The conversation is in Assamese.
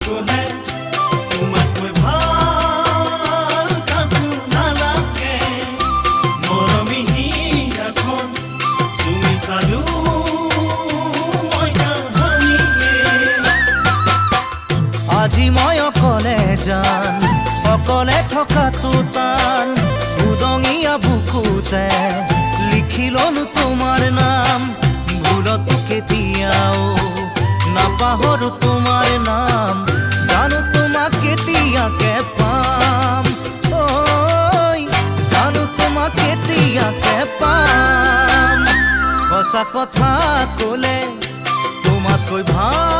কলে তোমাতকৈ ভাল কাকো নালাগে মৰমীহীন এখন তুমি চালো মই কাহানিকে আজি মই অকলে যান অকলে থকাটো টান উদঙীয়া বুকুতে লিখি ললো তোমাৰ নাম ভুলতো কেতিয়াও নাপাহৰো তোমাৰ নাম জানো তোমাক কেতিয়াকে পাম ঐ জানো তোমাক কেতিয়াকে পাম সঁচা কথা কলে তোমাতকৈ ভাল